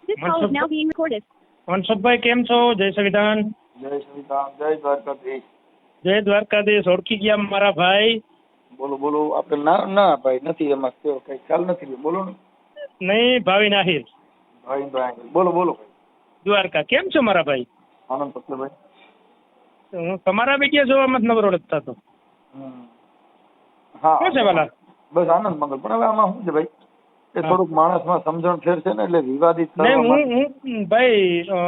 This call is now being recorded. Mansukhbhai કેમ છો? જય સંવિધાન. જય શ્રીરામ, જય દ્વારકાધીશ. જય દ્વારકાધીશ. ઓળખી ગયા મારા ભાઈ? બોલો બોલો. આપણે ના ના ભાઈ નથી, એમાં કઈ ખ્યાલ નથી. બોલો ને. નહીં, ભાવિન આહિર. ભાઈ બોલો બોલો. દ્વારકા. કેમ છો મારા ભાઈ? આનંદ પટેલભાઈ. હું તમારા વિડીયો જોવામાં જ નવરો નથી થતો. હા શું છે વાલા? બસ આનંદ મંગલ. પણ હવે આમાં શું છે ભાઈ, એ થોડુંક માણસમાં સમજણ ફેર છે ને, એટલે વિવાદિત નહીં, હું ભાઈ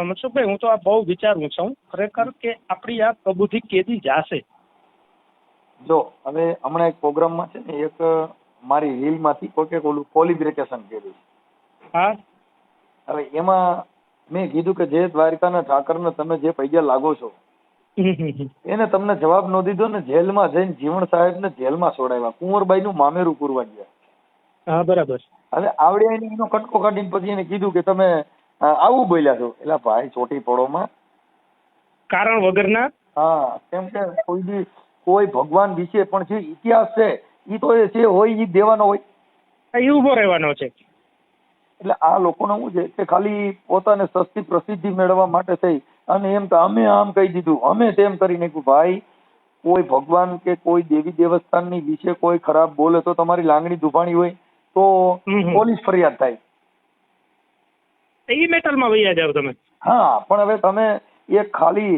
મનસુખભાઈ, હું તો આ બહુ વિચારું છું ખરેખર કે આપણી આ પ્રબુદ્ધિ કેદી જાશે. જો હવે હમણાં એક પ્રોગ્રામમાં છે ને, એક મારી રીલમાંથી કોઈકે ઓલું કોલિબ્રેકેશન કર્યું. હા. હવે એમાં મેં કીધું કે જે દ્વારકાના ઠાકરને તમે જે પૈસા લાગો છો એને તમને જવાબ ન દીધો ને, જેલમાં જઈને જીવણ સાહેબને જેલમાં છોડાવ્યા, કુંવરબાઈનું મામેરું પૂરવા ગયા. હા, બરાબર. હવે આવડે એનો કટકો કાઢીને પછી એને કીધું કે તમે આવું બોલ્યા છો. એટલે ભાઈ ચોટી પડોમાં કારણ વગરના. હા, કેમ કે કોઈ ભગવાન વિશે પણ જે ઇતિહાસ છે એ તો એ છે હોય એ દેવાનો હોય, એ ઉભો રહેવાનો છે. એટલે આ લોકોને શું છે કે ખાલી પોતાને સસ્તી પ્રસિદ્ધિ મેળવવા માટે થઈ અને એમ કે અમે આમ કહી દીધું, અમે તેમ કરી નાખ્યું. ભાઈ કોઈ ભગવાન કે કોઈ દેવી દેવસ્થાનની વિશે કોઈ ખરાબ બોલે તો તમારી લાંગણી દુભાણી હોય તો પોલીસ ફરિયાદ થાય. એ મેટલમાં વૈયા જાવ તમે. હા, પણ હવે તમે એક ખાલી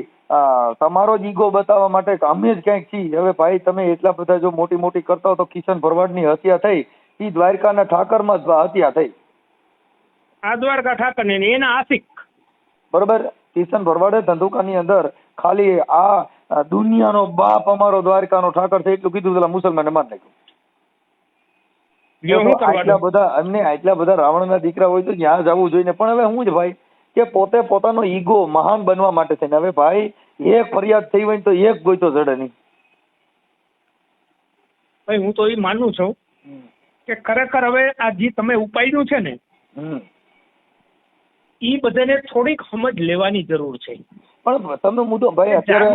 તમારો જ ઈગો બતાવવા માટે કે અમે જ ક્યાંક છીએ. હવે ભાઈ તમે એટલા બધા જો મોટી મોટી કરતા હો તો કિશન ભરવાડની હત્યા થઈ, એ દ્વારકાના ઠાકરમાં જ હત્યા થઈ. આ દ્વારકા ઠાકર ને એના આશિક. બરોબર. કિશન ભરવાડે ધંધુકાની અંદર ખાલી આ દુનિયાનો બાપ અમારો દ્વારકાનો ઠાકર છે એટલું કીધું, પેલા મુસલમાને માર નાખ્યું. આટલા બધા રાવણના દીકરા હોય તો ત્યાં જવું જોઈએ. પણ હવે શું છે ભાઈ કે પોતે પોતાનો ઈગો મહાન બનવા માટે છે ને. હવે ભાઈ એક ફરિયાદ થઈ હોય તો એક ગોઈતો જડે નહીં. ભાઈ હું તો એ માનું છું કે ખરેખર હવે આ જે તમે ઉપાયનું છે ને, એ બધાને થોડીક સમજ લેવાની જરૂર છે. પણ તમે મુદ્દો ભાઈ અત્યારે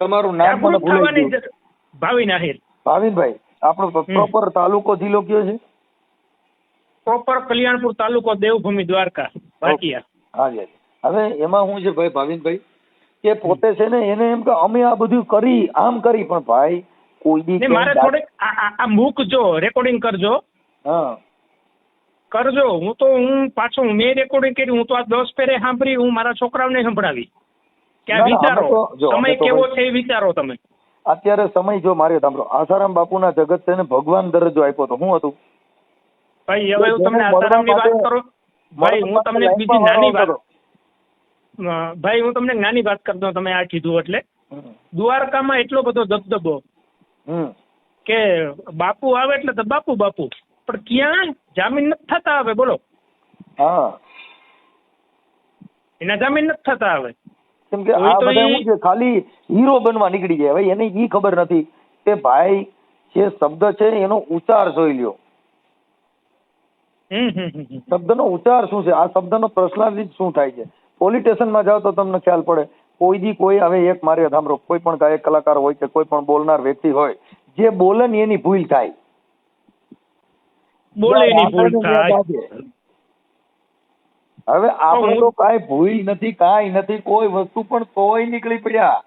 તમારું નામ મને ભૂલાઈ ગયું. ભાવિન આહિર. ભાવિનભાઈ, આપણો પ્રોપર તાલુકો જિલ્લો કયો છે? પ્રોપર કલ્યાણપુર તાલુકો, દેવભૂમિ, દ્વારકા, ભાટિયા. હા. હવે એમાં શું છે ભાઈ ભાવિનભાઈ કે પોતે છે ને એને એમ કે અમે આ બધું કરી આમ કરી, પણ ભાઈ કોઈ દી મારે થોડીક આ મૂકજો, રેકોર્ડિંગ કરજો. હા, કરજો. હું પાછું મેં રેકોર્ડિંગ કર્યું, હું તો આ 10 ફેરે સાંભળી, હું મારા છોકરાઓને સંભળાવી કે આ વિચારો તમે કેવો છે એ વિચારો તમે. અત્યારે સમય જો મારે સાંભળો, આસારામ બાપુના જગત છે ને ભગવાન દરજ્જો આપ્યો તો શું હતું ભાઈ? હવે હું તમને આસારામની વાત કરો ભાઈ, હું તમને બીજી નાની વાત ભાઈ હું તમને નાની વાત કરતો, તમે આ કીધું એટલે દ્વારકામાં એટલો બધો દબદબો કે બાપુ આવે એટલે તો બાપુ બાપુ, પણ ક્યાં જામીન નથી થતા હવે. બોલો. હા, એના જામીન નથી થતા હવે. કેમ કે આ બધા શું છે ખાલી હીરો બનવા નીકળી જાય. ભાઈ એને ઈ ખબર નથી કે ભાઈ જે શબ્દ છે એનો ઉચ્ચાર જોઈ લ્યો. શબ્દનો ઉચ્ચાર શું છે, આ શબ્દનો પ્રશ્નાર્થ શું થાય છે. પોલીસ સ્ટેશનમાં જાઓ તો તમને ખ્યાલ પડે. કોઈ દી કોઈ હવે એક મારે સાંભળો, કોઈ પણ ગાયક કલાકાર હોય કે કોઈ પણ બોલનાર વ્યક્તિ હોય, જે બોલે ને એની ભૂલ થાય. હવે આપણે તો કાંઈ ભૂલ નથી, કાંઈ નથી, કોઈ વસ્તુ પણ તોય નીકળી પડ્યા.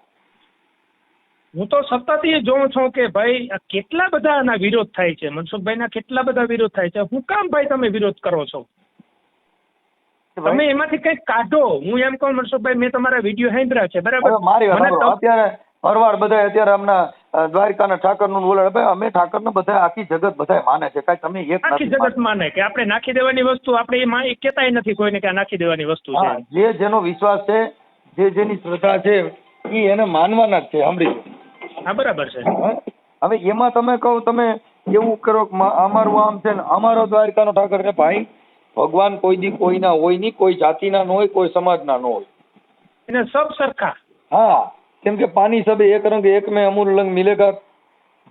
હું તો સતત એ જોઉં છું કે ભાઈ કેટલા બધા ના વિરોધ થાય છે. મનસુખભાઈ ના કેટલા બધા વિરોધ થાય છે. હું કામ ભાઈ તમે વિરોધ કરો છો? તમે એમાંથી કઈક કાઢો. હું એમ કહું મનસુખભાઈ, મેં તમારા વિડીયો સાંભળ્યા છે, બરાબર? અત્યારે ભરવાડ બધા અત્યારે હમણાં દ્વારકાના ઠાકર નું બોલે. ભાઈ અમે ઠાકર ને બધા આખી જગત બધા માને છે. કાંઈ તમે એક આખી જગત માને કે આપણે નાખી દેવાની વસ્તુ આપણે એમાં કહેતાય નથી કોઈને કે નાખી દેવાની વસ્તુ છે. જે જેનો વિશ્વાસ છે, જે જેની શ્રદ્ધા છે એ એને માનવાના જ છે. સાંભળી? હા, બરાબર છે. હવે એમાં તમે કહો તમે એવું કરો અમારું આમ છે ને અમારો દ્વારકાનો ઠાકર છે. ભાઈ ભગવાન કોઈ દી કોઈના હોય નહીં, કોઈ જાતિના ન હોય, કોઈ સમાજના ન હોય, એને સબ સરખા. હા, કેમ કે પાણી સબે એક રંગ એક में अमूल रंग मिलेगा,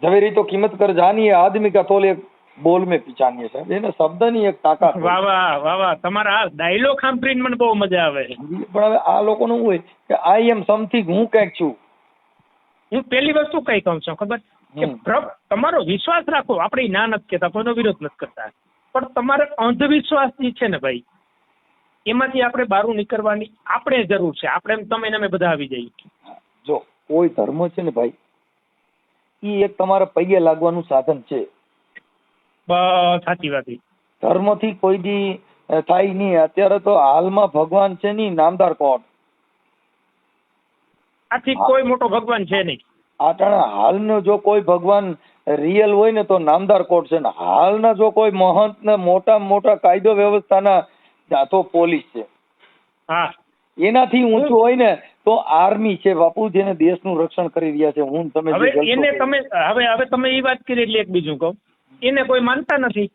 ઝવેરી તો કિંમત કર જાની આદમી કા તોલ એક બોલ में पिचानी है. એને શબ્દની એક તાકાત. વાહ વાહ વાહ વાહ, તમારા આ ડાયલોગ સાંભળીને મને બહુ મજા આવે. પણ હવે આ લોકોનું હોય કે આઈ એમ સમથિંગ, હું કંઈક છું. હું પેલી વસ્તુ કઈ કહું છું ખબર કે તમારો વિશ્વાસ રાખો. આપણે ના નથી કહેતા, કોઈનો વિરોધ નથી કરતા, પણ તમારે અંધવિશ્વાસ જે છે ને ભાઈ, એમાંથી આપણે બહાર નીકળવાની આપણે જરૂર છે. આપણે તમે ને અમે બધા આવી જઈએ. જો કોઈ ધર્મ છે ને ભાઈ, ઈ એક તમારા પૈયે લાગવાનું સાધન છે. બસ સાચી વાત. ધર્મથી કોઈ દી થાય નહીં. અત્યારે તો હાલમાં ભગવાન છે નહીં, નામદાર કોણ? આથી કોઈ મોટો ભગવાન છે નહીં. આટાણા હાલનો જો કોઈ ભગવાન રિયલ હોય ને તો નામદાર કોર્ટ છે ને હાલના જો કોઈ મહંત ને મોટા કાયદો વ્યવસ્થાના તો પોલીસ છે. હા, એનાથી ઊંચું હોય ને તો આર્મી છે બાપુ, જેને દેશનું રક્ષણ કરી રહ્યા છે. હું તમે હવે તમે એ વાત કરી એટલે એક બીજું કહું, એને કોઈ માનતા નથી.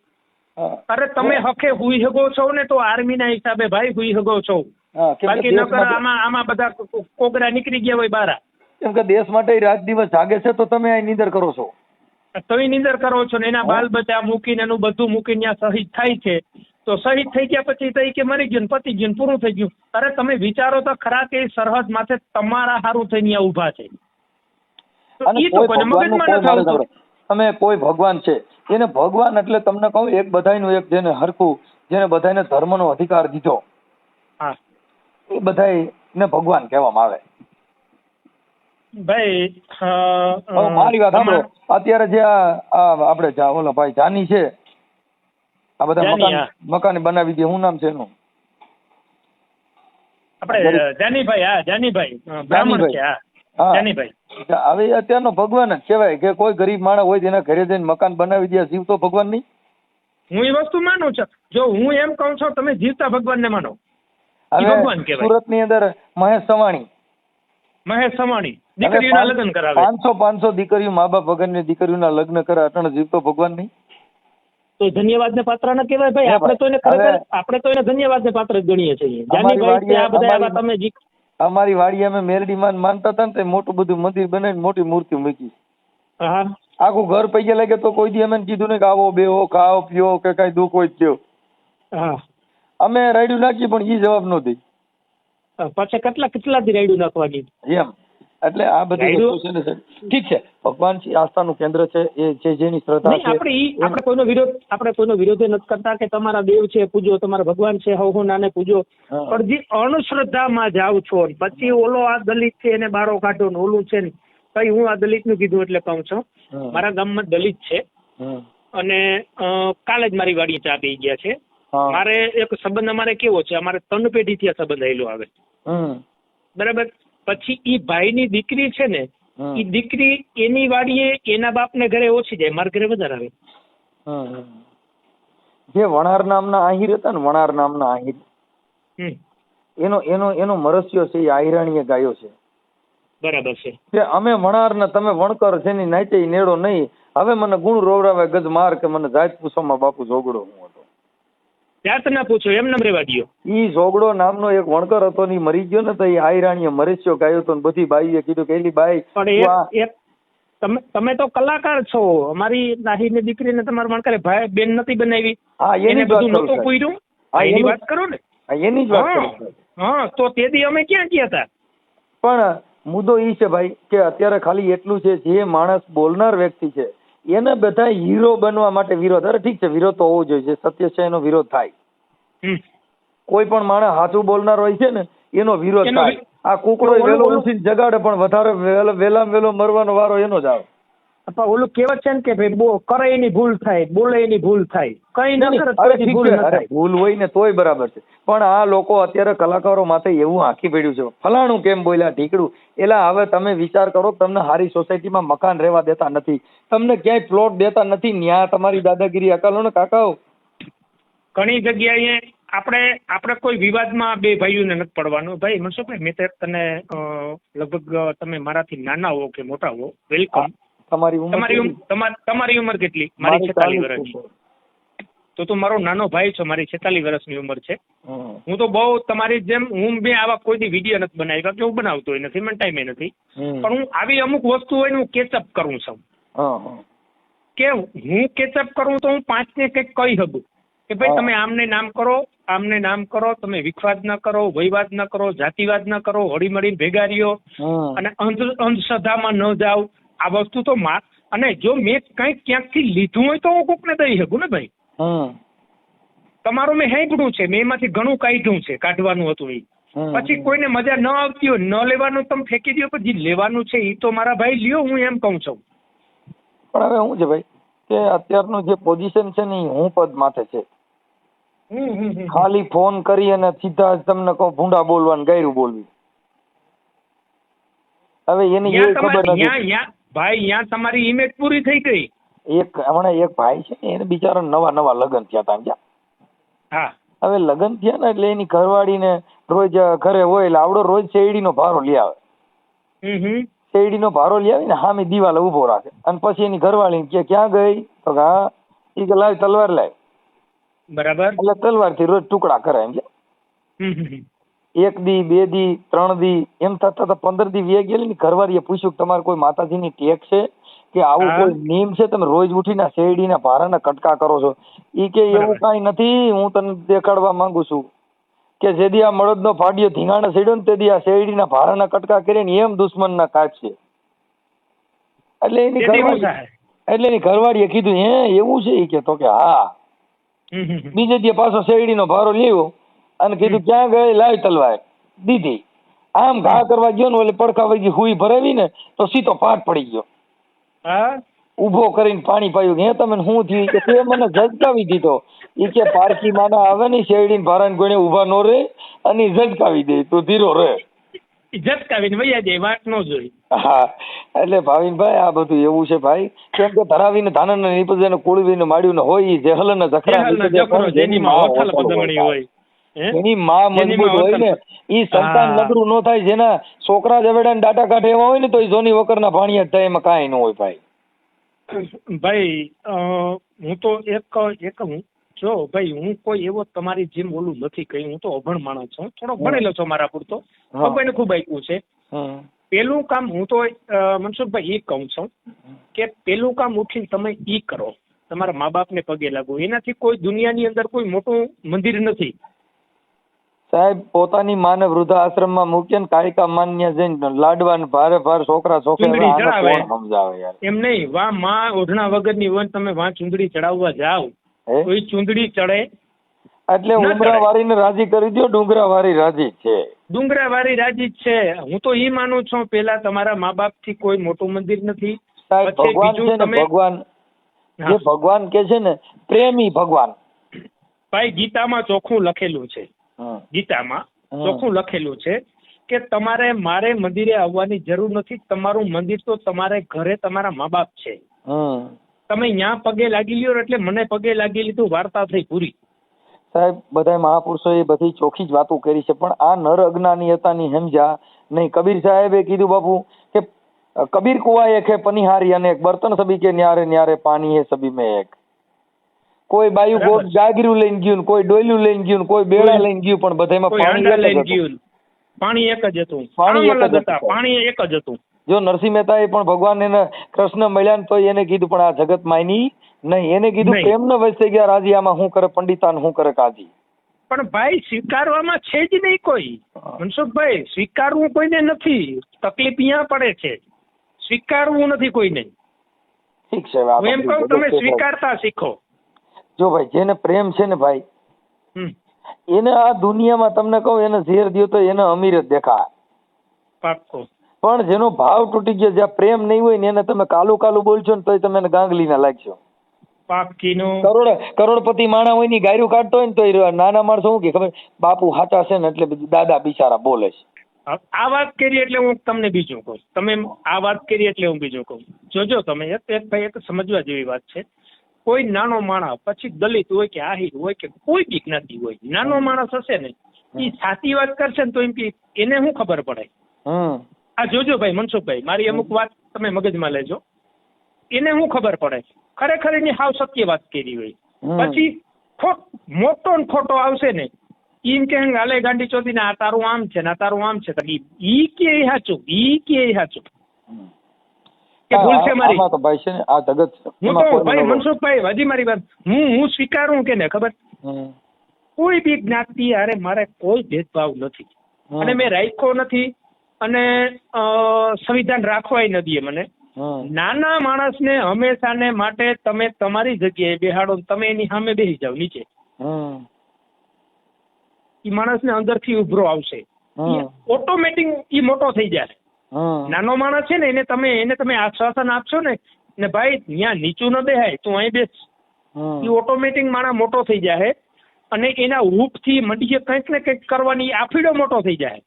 અરે તમે હકે હુઈ શકો છો ને તો આર્મી ના હિસાબે ભાઈ હુઈ શકો છો. બાકી નકર આમાં બધા કોગરા નીકળી ગયા હોય બારા. કેમ કે દેશ માટે રાત દિવસ જાગે છે તો તમે અહીં નિંદર કરો છો. તમે નિંદર કરો છો ને એના બાલ બચ્ચા મૂકીને એનું બધું મૂકીને શહીદ થાય છે. તો શહીદ થઈ ગયા પછી તો કે મરી ગયું, પતી ગયું, પૂરું થઈ ગયું. અરે તમે વિચારો તો ખરા કે સરહદ માથે તમારા હારું થઈને અહીંયા ઉભા છે. તમે કોઈ ભગવાન છે એને ભગવાન એટલે તમને કહું એક બધાયનું એક જેને હરખું જેને બધાને ધર્મનો અધિકાર દીધો એ બધાને ભગવાન કહેવામાં આવે. ભાઈ મારી વાત સાંભળો, અત્યારે જે આપણે ઓલા ભાઈ જાની છે, આ બધા મકાન બનાવી દે, શું નામ છે એનું? આપણે જાનીભાઈ. હા, જાનીભાઈ બ્રાહ્મણ છે. હા, જાનીભાઈ. હવે અત્યારનો ભગવાન જ કહેવાય કે કોઈ ગરીબ માણસ હોય તેના ઘરે જઈને મકાન બનાવી દે, જીવ તો ભગવાન નહીં. હું એ વસ્તુ માનું છું. જો હું એમ કહું છું તમે જીવતા ભગવાન ને માનો, ભગવાન કહેવાય. સુરત ની અંદર મહેશ સવાણી દીકરીઓના લગ્ન કરાવે, 500 દીકરીઓ મા બાપ વગરની દીકરીઓના લગ્ન કરે, અટણ જીવતો ભગવાન નહીં. તો ધન્યવાદ ને પાત્ર ન કહેવાય ભાઈ. આપણે તો એને ધન્યવાદ ને પાત્ર જ ગણીએ છીએ. અમારી વાડી અમે મેરડીમાં માનતા હતા ને તે મોટું બધું મંદિર બનાવીને મોટી મૂર્તિ મૂકી. આખું ઘર પૈયા લાગે તો કોઈ દી અમે કીધું ને કે આવો બેહો ખાઓ પીઓ કે કઈ દુઃખ હોય થયો. અમે રાયડું નાખીએ પણ ઈ જવાબ ન દે. પછી કેટલા દી રાયડું નાખવાની એમ. એટલે આ બધું છે ને ઠીક છે, ભગવાન આસ્થાનું કેન્દ્ર છે, એ છે જેની શ્રદ્ધા છે. આપણે કોઈનો વિરોધ નથી કરતા કે તમારા દેવ છે પૂજો, તમારા ભગવાન છે હવ નાને પૂજો, પણ જે અણશ્રદ્ધામાં જાવ છો પછી ઓલો આ દલિત છે એને બારો કાઢો ને ઓલું છે ને કઈ. હું આ દલિત નું કીધું એટલે કહું છું, મારા ગામમાં દલિત છે અને કાલે જ મારી વાડી ચા પી ગયા છે. મારે એક સંબંધ અમારે કેવો છે, અમારે 3 પેઢીથી આ સંબંધ આવેલો આવે, બરાબર. પછી ઈ ભાઈ ની દીકરી છે ને, ઈ દીકરી એની વાડીએ એના બાપ ને ઘરે ઓછી જાય, મારા ઘરે વધારે આવે. જે વણાર નામના આહિર હતા ને, વણાર નામના આહિર, એનો મરસ્યો છે એ આહિરાણીએ ગાયો છે. બરાબર છે. કે અમે વણાર ને તમે વણકર છે ની નાચે નેડો નહીં, હવે મને ગુણ રોવડાવે ગજ માર કે મને જાત પૂછોમાં બાપુ જોગડો હું હતો. જાત ના પૂછો એમ નામ રેવા દયો. ઈ જોગડો નામનો એક વણકર હતો ને મરી ગયો ને તો એ આહિરાણીએ મરસ્યો ગાયો તો બધી બાઈએ કીધું કે એલી બાઈ તમે તો કલાકાર છો, અમારી નાહી ની દીકરીને તમારે વણકરે ભાઈ બેન નથી બનાવી, એને બધું નતું પૂર્યું, એની વાત કરો ને. એની જ વાત કરું. હા, તો તે દી અમે ક્યાં ગયા હતા. પણ મુદ્દો ઈ છે ભાઈ કે અત્યારે ખાલી એટલું છે, જે માણસ બોલનાર વ્યક્તિ છે એને બધા હીરો બનવા માટે વિરોધ. અરે ઠીક છે, વિરોધ તો હોવો જોઈએ, સત્ય છે એનો વિરોધ થાય. કોઈ પણ માણસ સાચું બોલનાર હોય છે ને એનો વિરોધ થાય. આ કુકડો વેલો ઉઠીને જગાડે પણ વધારે વેલામાં વેલો મરવાનો વારો એનો જ આવે. ઓલું કહેવત છે ને કે ભાઈ કરે એની ભૂલ થાય, બોલે એની ભૂલ થાય, કઈ ન કરે ભૂલ હોય ને તોય બરાબર છે. પણ આ લોકો અત્યારે કલાકારો માટે એવું આંખી પડ્યું છે, ફલાણું કેમ બોલ્યા ઢીકડું. એલા હવે તમે વિચાર કરો, તમને હારી સોસાયટીમાં મકાન રહેવા દેતા નથી, તમને ક્યાંય પ્લોટ દેતા નથી, ન્યા તમારી દાદાગીરી અકાલો ને કાકાઓ. ઘણી જગ્યાએ આપણે કોઈ વિવાદમાં બે ભાઈઓને નથી પડવાનું. ભાઈ મનસુખભાઈ, મેં તને લગભગ તમે મારાથી નાના હો કે મોટા હો, વેલકમ. તમારી ઉંમર કેટલી? મારી 46 વર્ષની. તો તું મારો નાનો ભાઈ છો, મારી 46 વર્ષની ઉંમર છે. હું તો બહુ તમારી જેમ હું બે આવા કોઈ દી વિડીયો નથી બનાવી, કારણ કે હું બનાવતો નથી, મને ટાઈમે નથી. પણ હું આવી અમુક વસ્તુ હોય ને હું કેચઅપ કરું છું. કે હું કેચઅપ કરું તો હું 5 ને કંઈક કહી શકું કે ભાઈ તમે આમને નામ કરો, તમે વિખવાદ ન કરો, વહીવાદ ન કરો, જાતિવાદ ન કરો, હળીમળીને ભેગા રહ્યો અને અંધશ્રદ્ધામાં ન જાઓ. આ વસ્તુ તો અને જો મેં કંઈક ક્યાંકથી લીધું હોય તો હું કોકને દઈ શકું ને ભાઈ. તમારું મેં સાંભળ્યું છે, મેં એમાંથી ઘણું કાઢ્યું છે, કાઢવાનું હતું એ. પછી કોઈને મજા ન આવતી હોય ન લેવાનું તમે ફેંકી દો, પછી લેવાનું છે એ તો મારા ભાઈ લ્યો, હું એમ કહું છું. પણ હવે શું છે ભાઈ કે અત્યારનું જે પોઝિશન છે ને એ હું પદ માથે છે. ખાલી ફોન કરી અને સીધા જ તમને કહું ભૂંડા બોલવાનું, ગાયરું બોલવી. હવે એની એ ખબર નથી ભાઈ, ત્યાં તમારી ઇમેજ પૂરી થઈ ગઈ. હમણાં એક ભાઈ છે ને એને બિચારા નવા લગ્ન થયા હતા. હા, હવે લગ્ન થયા ને એટલે એની ઘરવાળીને રોજ ઘરે હોય એટલે આવડો રોજ શેરડીનો ભારો લઈ આવે. શેરડીનો ભારો લઈ આવીને સામે દિવાલે ઉભો રાખે અને પછી એની ઘરવાળી કે ક્યાં ગઈ, તો હા એ કે લાવ તલવાર લાવ. બરાબર. એટલે તલવાર થી રોજ ટુકડા કરે એમ છે. 1 દી 2 દી 3 દી એમ થતા 15 દી વે ગયેલી. ઘરવાળીએ પૂછ્યું કે તમારે કોઈ માતાજીની ટેક છે કે આવું કોઈ નિયમ છે, તમે રોજ ઉઠીને શેરડીના ભારાના કટકા કરો છો? ઈ કે એવું કઈ નથી, હું તને દેખાડવા માંગુ છું કે જેદી આ મળદનો ફાડ્યો ધીંગાણે સેડ્યો ને તેદી આ શેરડીના ભારાના કટકા કરીને એમ દુશ્મનના કાપશે. એટલે એની ઘરવાળીએ કીધું હે એવું છે? ઈ કે તો કે હા. બીજે દી પાછો શેરડીનો ભારો લેવો અને કીધું ક્યાં ગઈ, લાવ તલવાર દીધી. આમ ઘા કરવા ગયો ને એટલે પડખા વળી હુઈ ભરાવી ને તો સીધો પાટ પડી ગયો. ઉભો કરીને પાણી પાયું. હે તમે શું થયું? કે તે મને ઝટકાવી દીધો. ઈ કે પારકી માના આવે ને શેરડીને ભારાને કોઈને ઉભા નો રહે અને ઝટકાવી દે, તું ધીરો રહે. ઝટકાવીને વૈયા જાય, વાત ન જોઈ. હા, એટલે ભાવિનભાઈ આ બધું એવું છે ભાઈ, કેમ કે ધરાવીને ધાનને નીપજે ને કુળવીને માડ્યું ને હોય ઈ જેહલ ને જખરા જેની માં મજબૂત હોય ને ઈ સંતાન નબળું ન થાય. જેના છોકરા જવેડા ને ડાટા કાઢે એવા હોય ને તો ઈ જોની વકરના ભાણિયા થાય, એમાં કાંઈ ન હોય ભાઈ. ભાઈ હું તો એક હું જો ભાઈ, હું કોઈ એવો તમારી જેમ ઓલું નથી કહી, હું તો અભણ માણસ છું, થોડો ભણેલો છું મારા પૂરતો, ખબર ખૂબ આપ્યું છે. પેલું કામ હું તો મનસુખભાઈ એ કહું છું કે પેલું કામ ઉઠીને તમે ઈ કરો, તમારા મા બાપને પગે લાગો. એનાથી કોઈ દુનિયાની અંદર કોઈ મોટું મંદિર નથી સાહેબ. પોતાની માને વૃદ્ધાશ્રમમાં મૂકીએ ને કાળિકા માન્ય જઈને લાડવાને ભારે છોકરા સમજાવે યાર. એમ નહીં, વા માં ઓઢણા વગરની હોય તમે વા ચૂંદડી ચડાવવા જાવ તો એ ચૂંદડી ચડે એટલે ઉમરાવાળીને રાજી કરી દો. ડુંગરાવાળી રાજી છે, ડુંગરાવાળી રાજી છે. હું તો ઈ માનું છું પેલા તમારા મા બાપ થી કોઈ મોટું મંદિર નથી. ભગવાન છે ને, ભગવાન જે ભગવાન કે છે ને પ્રેમી ભગવાન. ભાઈ ગીતામાં ચોખ્ખું લખેલું છે, ગીતામાં ચોખ્ખું લખેલું છે કે તમારે મારે મંદિરે આવવાની જરૂર નથી. તમારું મંદિર તો તમારે ઘરે તમારા મા બાપ છે. તમે ત્યાં પગે લાગી લ્યો એટલે મને પગે લાગી લીધું, વાર્તા થઈ પૂરી. સાહેબ બધા મહાપુરુષો એ બધી ચોખ્ખી જ વાતો કરી છે, પણ આ નર અજ્ઞાની હતા ની સમજ્યા નહીં. કબીર સાહેબે કીધું બાપુ કે કબીર કુવા એક હે પનિહારી અનેક, બર્તન સભી કે ન્યારે ન્યારે પાણી હે સભી મેં એક. કોઈ બાયુ ગોટ ગાગરું લઈને ગયું, કોઈ ડોયલું લઈને ગયું, કોઈ બેડા લઈને ગયું, પણ બધામાં પાણી લઈને ગયું. પાણી એક જ હતું, પાણી એક જ હતું. જો નરસિંહ મહેતા એ પણ ભગવાન એને કૃષ્ણ મળ્યા ને તો એને કીધું પણ આ જગત માયની નહીં. એને કીધું કેમ ન વસે ગયા રાજી, આમાં શું કરે પંડિતાન શું કરે કાજી. પણ ભાઈ સ્વીકારવામાં છે જ નહીં કોઈ. મનસુખભાઈ સ્વીકારવું કોઈને નથી, તકલીફ અહીંયા પડે છે. સ્વીકારવું નથી કોઈને. ઠીક છે, એમ કહું તમે સ્વીકારતા શીખો. જો ભાઈ જેને પ્રેમ છે ને ભાઈ, એને આ દુનિયામાં તમને કહું એને ઝેર દો તો એને અમીર જ દેખાય. પાક્કો. પણ જેનો ભાવ તૂટી ગયો, જ્યાં પ્રેમ નહીં હોય ને એને તમે કાલું બોલશો ને તો તમે ગાંગલી ના લાગશો. કરોડપતિ માણા હોય ની ગાયરું કાઢતો હોય ને તો નાના માણસો શું કે ખબર, બાપુ હાચા છે ને એટલે દાદા બિચારા બોલે છે. આ વાત કરી એટલે હું તમને બીજું કહું, તમે આ વાત કરી એટલે હું બીજું કહું. જોજો તમે એક સમજવા જેવી વાત છે. કોઈ નાનો માણસ પછી દલિત હોય કે આહિર હોય કે કોઈ બી જ્ઞાતિ હોય, નાનો માણસ હશે ને એ સાચી વાત કરશે ને તો એમ કે એને શું ખબર પડે. આ જોજો ભાઈ મનસુખભાઈ, મારી અમુક વાત તમે મગજમાં લેજો. એને શું ખબર પડે ખરેખર એની હાવ સત્ય વાત કરી હોય, પછી મોટો ને ખોટો આવશે ને એમ કે હાલે ગાંડી ચોથી ને આ તારું આમ છે ને આ તારું આમ છે, ઈ કે સાચું, ઈ કે સાચું કે ભૂલ છે મારી. હું તો ભાઈ મનસુખભાઈ હજી મારી વાત હું સ્વીકારું કે ને ખબર, કોઈ બી જ્ઞાતિ અરે મારે કોઈ ભેદભાવ નથી અને મેં રાખ્યો નથી અને સંવિધાન રાખવાય નથી મને. નાના માણસને હંમેશા ને માટે તમે તમારી જગ્યાએ બેહાડો, તમે એની સામે બેસી જાઓ નીચે. એ માણસને અંદરથી ઉભરો આવશે, ઓટોમેટિક એ મોટો થઈ જાય. નાનો માણસ છે ને એને તમે આશ્વાસન આપશો ને ભાઈ ત્યાં નીચું ન બેહાય તું અહીં બેસ, એ ઓટોમેટિક માણસ મોટો થઈ જાય અને એના હૂંફથી મંડીએ કંઈક ને કંઈક કરવાની આફીડો મોટો થઈ જાય.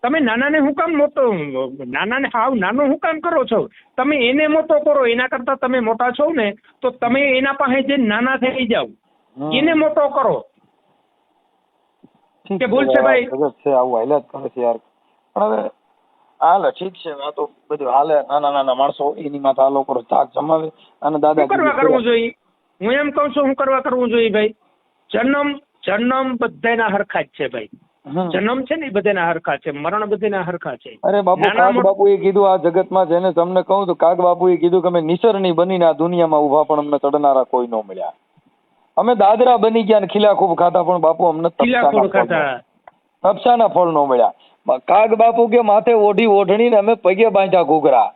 તમે નાનાને હું કામ નાનાને હાવ નાનો હું કામ કરો છો? તમે એને મોટો કરો, એના કરતા તમે મોટા છો ને તો તમે એના પાસે જઈને નાના થઈ જાવ, એને મોટો કરો. કે ભૂલ છે ભાઈ? આવું હાલ્યા જ કરે છે યાર. પણ હવે હાલે ઠીક છે, આ તો બધું હાલે. નાના માણસો એની માથે આ લોકો થાક જમાવે અને દાદા કરવા કરવું જોઈએ. હું એમ કઉ છું હું કરવા કરવું જોઈએ ભાઈ. જન્મ બધાના હરખા જ છે ભાઈ. જન્મ છે ને એ બધાના હરખા છે, મરણ બધાના હરખા છે. અરે બાપુ, કાગ બાપુએ કીધું આ જગતમાં જેને તમને કહું તો કાગ બાપુએ કીધું કે અમે નિસરણી બનીને આ દુનિયામાં ઉભા પણ અમને ચડનારા કોઈ ન મળ્યા. અમે દાદરા બની ગયા ને ખીલા ખૂબ ખાતા પણ બાપુ અમને તપસાના ફળ ન મળ્યા. કાગ બાપુ કે માથે ઓઢી ઓઢણી ને અમે પગે બાંધ્યા ઘૂઘરા.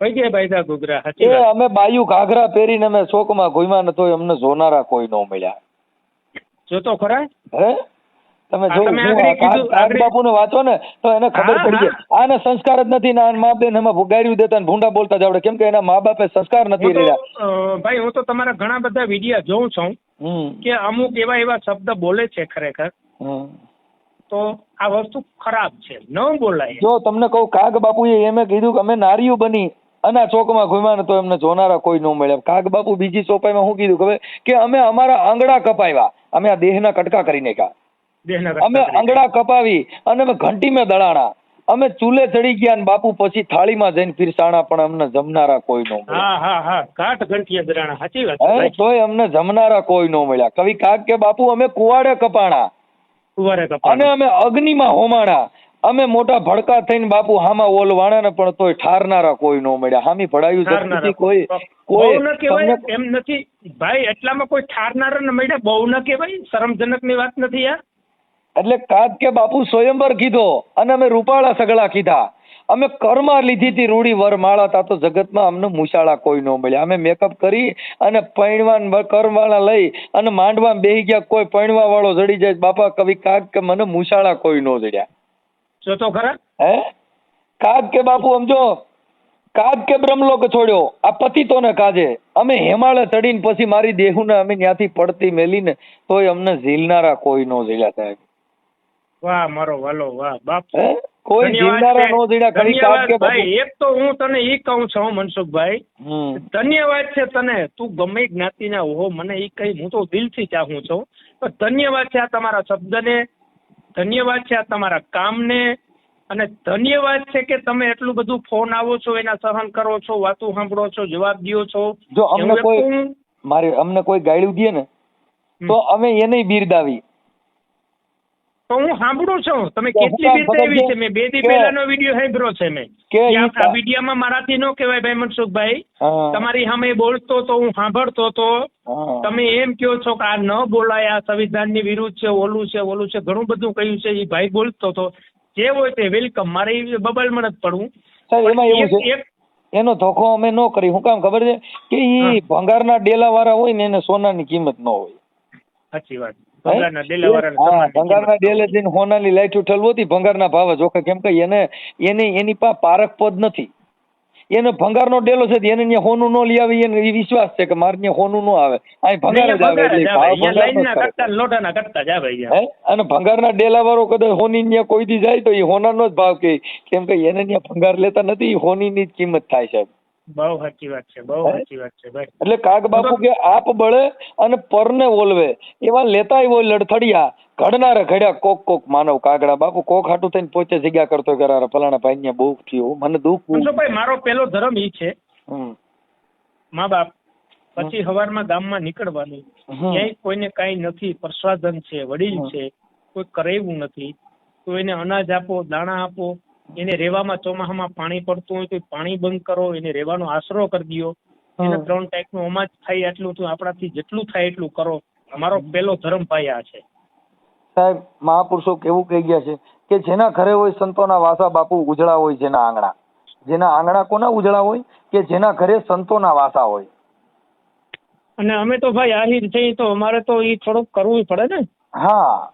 એ અમે બાયું ઘાઘરા પહેરીને અમે શોકમાં ઘુમ્યા ને તોય અમને જોનારા કોઈ ન મળ્યા. જો તો ખરા હે તમે જો કાગ બાપુ ને વાંચો ને તો એને ખબર પડી જાય આને સંસ્કાર જ નથી ને મા બેન એમાં ભુગાર્યું દેતા ને ભૂંડા બોલતા જાવડે, કેમ કે એના મા બાપે સંસ્કાર નથી રહ્યા. ભાઈ હું તો તમારા ઘણા બધા વિડીયો જોઉં છું કે અમુક એવા શબ્દ બોલે છે ખરેખર, તો આ વસ્તુ ખરાબ છે, ન બોલાય. જો તમને કહું કાગ બાપુએ એમ કીધું કે અમે નારીઓ બની અને ચોકમાં ઘુમ્યા ને તો એમને જોનારા કોઈ ન મળે. કાગ બાપુ બીજી ચોપાઈમાં શું કીધું ખબર કે અમે અમારા આંગળા કપાવ્યા, અમે આ દેહના કટકા કરી નાખ્યા, અમે આંગળા કપાવી અને અમે ઘંટી મેં દળાણા, અમે ચૂલે ચડી ગયા ને બાપુ પછી થાળીમાં જઈને પીરસાણા પણ અમને જમનારા કોઈ ન મળ્યા. તોય અમને જમનારા કોઈ ન મળ્યા. કવિ કાગ કે બાપુ અમે કુવાડે કપાણા અને અમે અગ્નિમાં હોમાણા, અમે મોટા ભડકા થઈને બાપુ હામાં ઓલવાણા ને પણ તોય ઠારનારા કોઈ ન મળ્યા. હામી ભડાયું કોઈ એમ નથી ભાઈ, એટલામાં કોઈ ઠારનારા ન મળ્યા બહુ ન કહેવાય, શરમજનક ની વાત નથી યાર. એટલે કાગ કે બાપુ સ્વયંવર કીધો અને અમે રૂપાળા સગળા કીધા, અમે કર્મા લીધી હતી રૂડી વર માળા તા તો જગતમાં અમને મુશાળા કોઈ ન મળ્યા. અમે મેકઅપ કરી અને પૈણવાન કરવાળા લઈ અને માંડવા બેહી ગયા, કોઈ પૈણવા વાળો જડી જાય બાપા. કવિ કાગ કે મને મુશાળા કોઈ ન જડ્યા. જો તો ખરા હે કાગ કે બાપુ સમજો, કાગ કે બ્રહ્મલોક છોડ્યો આ પતિતોને કાજે, અમે હિમાલય ચડીને પછી મારી દેહુને અમે ત્યાંથી પડતી મેલીને તોય અમને ઝીલનારા કોઈ ન જડ્યા સાહેબ. વાહ મારો વાલો વાહ બાપ, કોઈ ઝીલનારા ન જડ્યા. ખરી કાગ કે ભાઈ એક તો હું તને ઈ કહું છું મનસુખભાઈ, ધન્યવાદ છે તને, તું ગમે જ્ઞાતિના હો, મને ઈ કઈ હું તો દિલથી ચાહું છું, પણ ધન્યવાદ છે આ તમારા શબ્દને, ધન્યવાદ છે આ તમારા કામને, અને ધન્યવાદ છે કે તમે એટલું બધું ફોન આવો છો, એના સહન કરો છો, વાતું સાંભળો છો, જવાબ દો છો. જો અમને કોઈ ગાળ્યું દે ને તો અમે એને બિરદાવી, તો હું સાંભળું છું તમે કેટલી બિરદાવી છે. મેં 2 દી પહેલાનો વિડીયો સાંભળ્યો છે મેં, આ વિડીયોમાં મારાથી ન કહેવાય ભાઈ મનસુખભાઈ, તમારી સામે બોલતો તો હું સાંભળતો તો તમે એમ કહો છો કે આ ન બોલાય, આ સંવિધાનની વિરુદ્ધ છે, ઓલું છે, ઘણું બધું કહ્યું છે. એ ભાઈ બોલતો તો જે હોય તે વેલકમ, મારે બબલમાં જ પડવું. એમાં એવું છે એનો ધોખો અમે ન કરી. હું કામ ખબર છે કે ઈ ભંગારના ડેલા વાળા હોય ને એને સોનાની કિંમત ન હોય. સાચી વાત. ભંગારના ડેલે જઈને સોનાની લાઈટ ઠલવું હતી, ભંગારના ભાવ જોખે, કેમ કે એની પાસે પારખ પદ નથી. એને ભંગારનો ડેલો છે એને ત્યાં હોનું ન લઈ આવી, એને વિશ્વાસ છે કે મારે ત્યાં હોનું ન આવે, અહીં ભંગાર જ આવે. અને ભંગારના ડેલા વાળો કદાચ હોની ત્યાં કોઈ દી જાય તો એ હોનાનો જ ભાવ કે, કેમ કે એને ત્યાં ભંગાર લેતા નથી, હોનીની જ કિંમત થાય છે. બહુ સાચી વાત છે, બહુ સાચી વાત છે ભાઈ. એટલે કાગ બાપુ કે આપ બળે અને પરને ઓલવે, એવા લેતા હોય લડથડિયા, ઘડનારે ઘડ્યા કોક માનવ કાગડા. બાપુ કોક હાટું થઈને પોતે જગ્યા કરતો કરાર ફલાણા ભાઈ ને બહુ થયું, મને દુઃખ. ભાઈ મારો પેલો ધર્મ ઈ છે, મા બાપ પછી સવારમાં ગામમાં નીકળવાનું, ક્યાંય કોઈને કાંઈ નથી, પ્રસાધન છે, વડીલ છે, કોઈ કરે એવું નથી, તો એને અનાજ આપો, દાણા આપો, એને રહેવામાં ચોમાસામાં પાણી પડતું હોય તો પાણી બંધ કરો, એને રહેવાનો આશરો કરી દો, એને 3 ટાઈપનું અનાજ થાય એટલું તો આપણાથી જેટલું થાય એટલું કરો. અમારો પેલો ધર્મ ભાઈ આ છે સાહેબ. મહાપુરુષો કેવું કહી ગયા છે કે જેના ઘરે હોય સંતોના વાસા બાપુ, ઉજળા હોય જેના આંગણા. જેના આંગણા કોના ઉજળા હોય કે જેના ઘરે સંતોના વાસા હોય. અને અમે તો ભાઈ આહિર છીએ તો અમારે તો એ થોડુંક કરવું પડે ને. હા,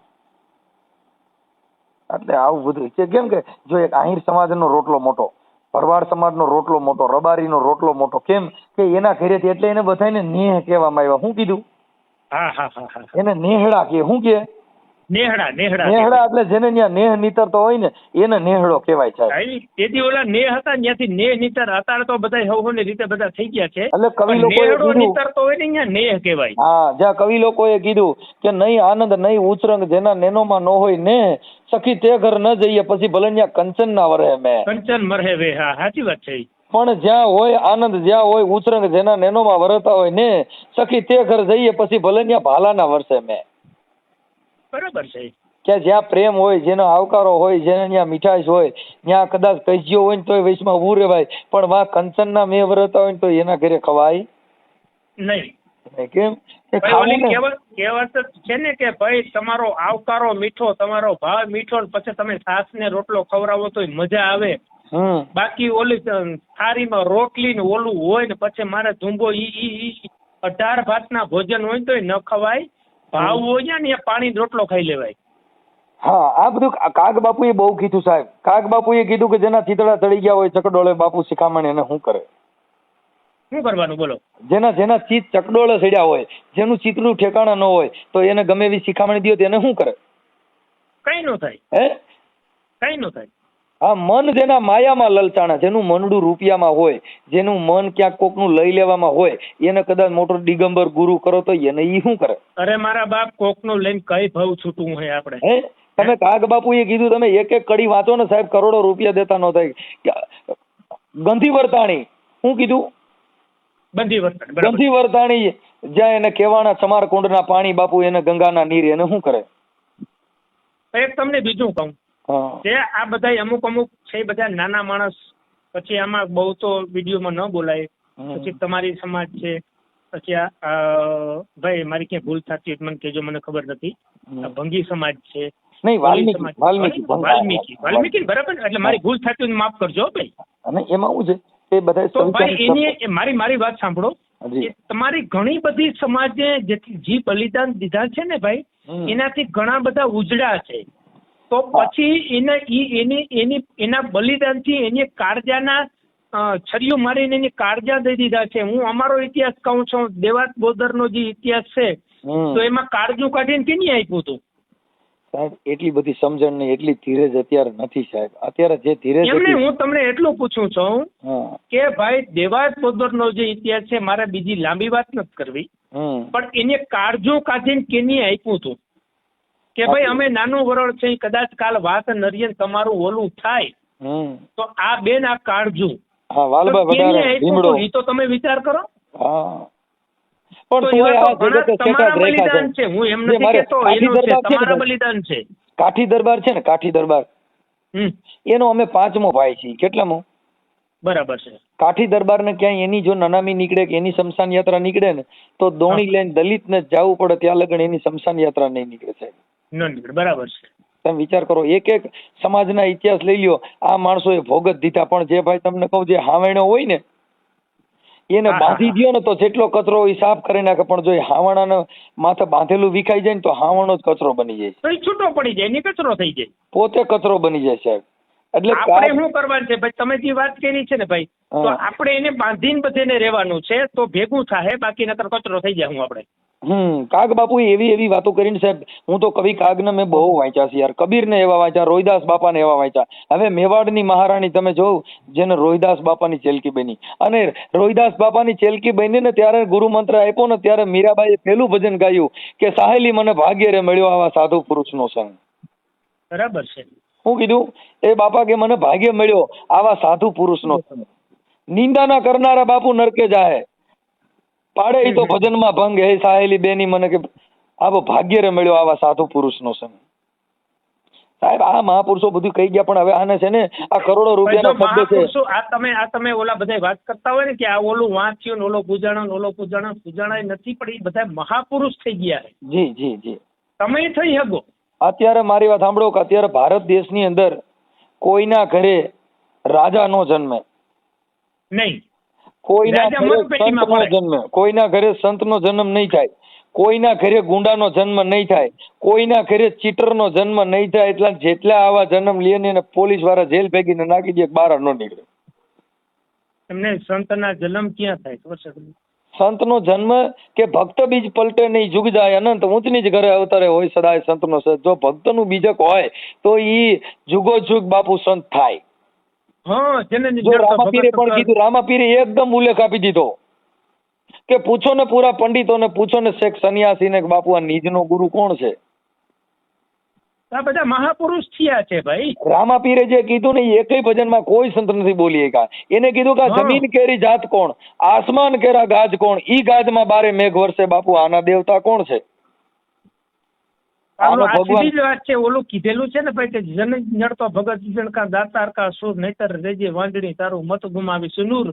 એટલે આવું બધું છે. કેમ કે જો એક આહિર સમાજનો રોટલો મોટો, ભરવાડ સમાજનો રોટલો મોટો, રબારીનો રોટલો મોટો, કેમ કે એના ઘરેથી એટલે એને બધાને નેહ કહેવામાં આવ્યા. શું કીધું? હા હા હા હા. એને નેહડા કે શું કે? નેહડા નેહડા નેહડા એટલે જેને ત્યાં નેહ નીતરતો હોય ને એને નેહડો કહેવાય છે. તેથી ઓલા નેહ હતા ત્યાંથી નેહ નીતર. અત્યારે તો બધા હવની રીતે બધા થઈ ગયા છે. એટલે કવિ લોકોએ નેહડો કીધું, નીતરતો હોય ને ત્યાં નેહ કહેવાય. હા, જ્યાં કવિ લોકોએ કીધું કે નહીં આનંદ નહીં ઉચરંગ જેના નેનોમાં ન હોય ને સખી તે ઘર ન જઈએ પછી ભલે ત્યાં કંચન ના વરહે મેં. કંચન મરહે વે. હા સાચી વાત છે. પણ જ્યાં હોય આનંદ, જ્યાં હોય ઉચરંગ જેના નેનોમાં વરતા હોય ને સખી તે ઘર જઈએ પછી ભલે ત્યાં ભાલાના વર્ષે મેં. બરાબર છે. કે જ્યાં પ્રેમ હોય, જેનો આવકારો હોય, જેને ત્યાં મીઠાશ હોય, ત્યાં કદાચ કજ્યો હોય ને તોય વૈશમાં ઊભું રહેવાય, પણ વા કંચનના મેં વરતા હોય ને તો એના ઘરે ખવાય નહીં. કેમ? કહેવત છે ને કે ભાઈ તમારો આવકારો મીઠો, તમારો ભાવ મીઠો, પછી તમે સાસ ને રોટલો ખવડાવો તો મજા આવે. બાકી ઓલી થાળીમાં રોટલી ને ઓલું હોય ને પછી મારે ધૂંબો ઈ 18 ભાતના ભોજન હોય તો ન ખવાય. ભાવ હોય ને એ પાણી રોટલો ખાઈ લેવાય. હા, આ બધું કાગ બાપુએ બહુ કીધું સાહેબ. કાગ બાપુએ કીધું કે જેના ચીતડા ચડી ગયા હોય ચકડોળે બાપુ શિખામણ એને શું કરે? શું કરવાનું બોલો? જેના ચીત ચકડોળે ચડ્યા હોય, જેનું ચિતરું ઠેકાણા ન હોય તો એને ગમે એવી શિખામણી દો તેને શું કરે? કઈ નો થાય. કઈ નો થાય. હા, મન જેના માયામાં લલચાણા, જેનું મનડું રૂપિયામાં હોય, જેનું મન ક્યાંક કોકનું લઈ લેવામાં હોય, એને કદાચ મોટો દિગંબર ગુરુ કરો તો એને ઈ શું કરે? અરે મારા બાપ કોકનું લઈને કઈ ભાવ છૂટવું હોય આપણે? તમે કાગ બાપુએ કીધું તમે એક એક કડી વાંચો ને સાહેબ, કરોડો રૂપિયા દેતા ન થાય. ગંધી વર્તાણી શું કીધું? ગંધી વર્તાણી જ્યાં એને કહેવાના ચમારકુંડના પાણી બાપુ એને ગંગાના નીર, એને શું કરે? એક તમને બીજું કહું, જે આ બધા અમુક છે બધા નાના માણસ, પછી આમાં બહુ તો વિડીયોમાં ન બોલાય, પછી તમારી સમાજ છે, પછી ભાઈ મારી ક્યાં ભૂલ થતી મને કહેજો, મને ખબર નથી. ભંગી સમાજ છે, વાલ્મીકી બરાબર, એટલે મારી ભૂલ થતી હોય માફ કરજો ભાઈ. અને એમાં શું છે એ બધા તો ભાઈ એની મારી વાત સાંભળો. તમારી ઘણી બધી સમાજે જે બલિદાન દીધા છે ને ભાઈ, એનાથી ઘણા બધા ઉજળા છે. તો પછી એના બલિદાનથી એની કાળજાના છરીઓ મારીને એની કાળજા દઈ દીધા છે. હું અમારો ઇતિહાસ કહું છું, દેવાત બોદરનો જે ઇતિહાસ છે તો એમાં કાળજું કાઢીને કેની આપ્યું હતું સાહેબ? એટલી બધી સમજણ નહીં, એટલી ધીરજ અત્યારે નથી સાહેબ. અત્યારે જે ધીરજ, એમને હું તમને એટલું પૂછું છું કે ભાઈ દેવાત બોદરનો જે ઇતિહાસ છે, મારે બીજી લાંબી વાત નથી કરવી, પણ એને કાળજું કાઢીને કેની આપ્યું હતું કે ભાઈ અમે નાનું વરળ છે, કદાચ કાલ વાત નરિયન તમારું ઓલું થાય તો આ બેન આ કાળજું એ તો તમે વિચાર કરો. બલિદાન છે, હું એમ નથી કહેતો એનું છે, તમારા બલિદાન છે. કાઠી દરબાર છે ને, કાઠી દરબાર એનો અમે 5મો ભાઈ છીએ. કેટલામો? બરાબર છે. કાઠી દરબાર ને ક્યાંય એની જો નનામી નીકળે કે એની શમશાન યાત્રા નીકળે ને તો દોણી લઈને દલિત ને જવું પડે, ત્યાં લગન એની શમશાન યાત્રા નહીં નીકળે સાહેબ. ન નીકળે. બરાબર છે. તમે વિચાર કરો, એક એક સમાજના ઇતિહાસ લઈ લ્યો, આ માણસોએ ભોગત દીધા. પણ જે ભાઈ તમને કહું, જે હાવણો હોય ને એને બાંધી દો ને તો જેટલો કચરો એ સાફ કરી નાખે, પણ જો હાવણાને માથે બાંધેલું વિખાઈ જાય ને તો હાવણો જ કચરો બની જાય, તો છૂટો પડી જાય, એની કચરો થઈ જાય, પોતે કચરો બની જાય સાહેબ. એટલે આપણે શું કરવાનું છે ભાઈ? તમે જે વાત કરી છે ને ભાઈ, તો આપણે એને બાંધીને બધેને રહેવાનું છે તો ભેગું થાય, બાકી નકર કચરો થઈ જાય. હું આપણે કાગ બાપુ એવી વાતો કરીને સાહેબ, હું તો કવિ કાગને મેં બહુ વાંચ્યા છે યાર. કબીરને એવા વાંચ્યા, રોહિદાસ બાપાને એવા વાંચ્યા. હવે મેવાડની મહારાણી તમે જોવ, જેને રોહિદાસ બાપાની ચેલકી બની, અને રોહિદાસ બાપાની ચેલકી બની ને ત્યારે ગુરુ મંત્ર આપ્યો ને ત્યારે મીરાબાઈએ પેલું ભજન ગાયું કે સાહેલી મને ભાગ્ય રે મળ્યો આવા સાધુ પુરુષનો સંગ. બરાબર છે. શું કીધું? એ બાપા કે મને ભાગ્ય મળ્યો આવા સાધુ પુરુષનો સંગ. નિંદા ના કરનારા બાપુ નરકે જાય, પાડે ઈ તો ભજનમાં ભંગ. હે સાહેલી બેની મને કે આવો ભાગ્ય રે મળ્યો આવા સાધુ પુરુષનો સંગ. સાહેબ આ મહાપુરુષો બધું કહી ગયા, પણ હવે આને છે ને આ કરોડો રૂપિયાના શબ્દ છે. આ તમે ઓલા બધા વાત કરતા હોય ને કે આ ઓલું વાંચ્યું ને ઓલો પૂજાણા નથી, પણ એ બધા મહાપુરુષ થઈ ગયા છે. જી જી જી, તમે થઈ શકો. અત્યારે મારી વાત સાંભળો કે અત્યારે ભારત દેશની અંદર કોઈના ઘરે રાજા નો જન્મે નહીં, કોઈના ઘરે સંત નો જન્મે, કોઈના ઘરે સંત નો જન્મ નહીં થાય, કોઈના ઘરે ગુંડાનો જન્મ નહીં થાય, કોઈના ઘરે ચીટરનો જન્મ નહીં થાય. એટલા જેટલા આવા જન્મ લે ને એને પોલીસ વાળા જેલ ભેગીને નાખી દે, બહાર ન નીકળે. એમને સંતના જન્મ ક્યાં થાય ખબર છે તમને? સંતનો જન્મ કે ભક્ત બીજ પલટે નહીં, જુગ જાય અનંત, ઊંચની જ ઘરે અવતારે હોય સદાય સંતનો સત. જો ભક્તનું બીજક હોય તો ઈ જુગો જુગ બાપુ સંત થાય. હા, જેને જો રામાપીરે પણ કીધું, રામાપીરે એકદમ ઉલ્લેખ આપી દીધો કે પૂછો ને પૂરા પંડિતોને, પૂછો ને શેખ સન્યાસીને કે બાપુ આ નિજનો ગુરુ કોણ છે. આ બધા મહાપુરુષ થયા છે ભાઈ. રામાપીરે જે કીધું ને એ એકય ભજનમાં કોઈ સંત નથી બોલી શક્યા. એને કીધું કે જમીન કેરી જાત કોણ, આસમાન કેરા ગાજ કોણ, ઈ ગાજમાં બારે મેઘ વરસે બાપુ આના દેવતા કોણ છે. ભગવાન વાત છે, ઓલું કીધેલું છે ને ભાઈ કે જન નડતો ભગત જણકા દાતાર કા સુર નહીતર રેજે વાંદડી તારું મત ગુમાવી સુનૂર.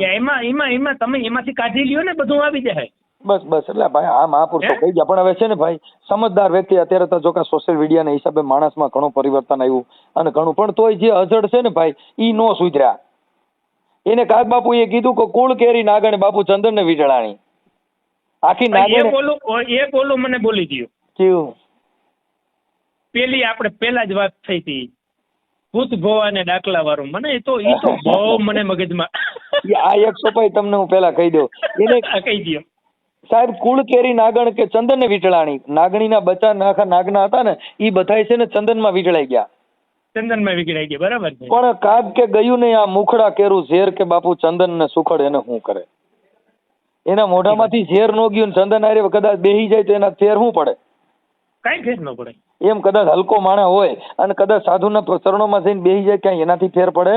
એમાં તમે એમાંથી કાઢી લ્યો ને બધું આવી જાય. બસ બસ એટલે ભાઈ આ મહાપુરુષો કહી ગયા. પણ હવે છે ને ભાઈ સમજદાર વ્યક્તિ અત્યારે તો જો કે સોશિયલ મીડિયાના હિસાબે માણસમાં ઘણું પરિવર્તન આવ્યું અને ઘણું, પણ તોય જે અજડ છે ને ભાઈ ઈ નો સુધર્યા. એને કાગ બાપુ એ કીધું કે કુળ કેરી નાગણ બાપુ ચંદન ને વીજળાણી. આખી નાગણ એ બોલું મને બોલી દયો કેવું. પેલી આપણે પેલા જ વાત થઈ હતી ભૂત ભોવા ને દાખલા વાળું, મને એ તો બહુ મને મગજમાં આ 105 તમને હું પેલા કહી દઉં. એને કહી દયો સાહેબ, કુળ કેરી નાગણ કે ચંદન ને વીટળાણી. નાગણીના બચ્ચા નાખા નાગના હતા ને ઈ બધાય છે ને ચંદનમાં વીટળાઈ ગયા. ચંદનમાં વીટળાઈ ગયા, બરાબર છે. પણ કાગ કે ગયું ને આ મુખડા કેરું ઝેર કે બાપુ ચંદન ને સુખડ એને શું કરે. એના મોઢામાંથી ઝેર નો ગયું ને ચંદન આરે કદાચ બેહી જાય તો એના ફેર શું પડે? કઈ ફેર ન પડે. એમ કદાચ હલકો માણસ હોય અને કદાચ સાધુના ચરણોમાં જઈને બેહી જાય ક્યાંય એનાથી ફેર પડે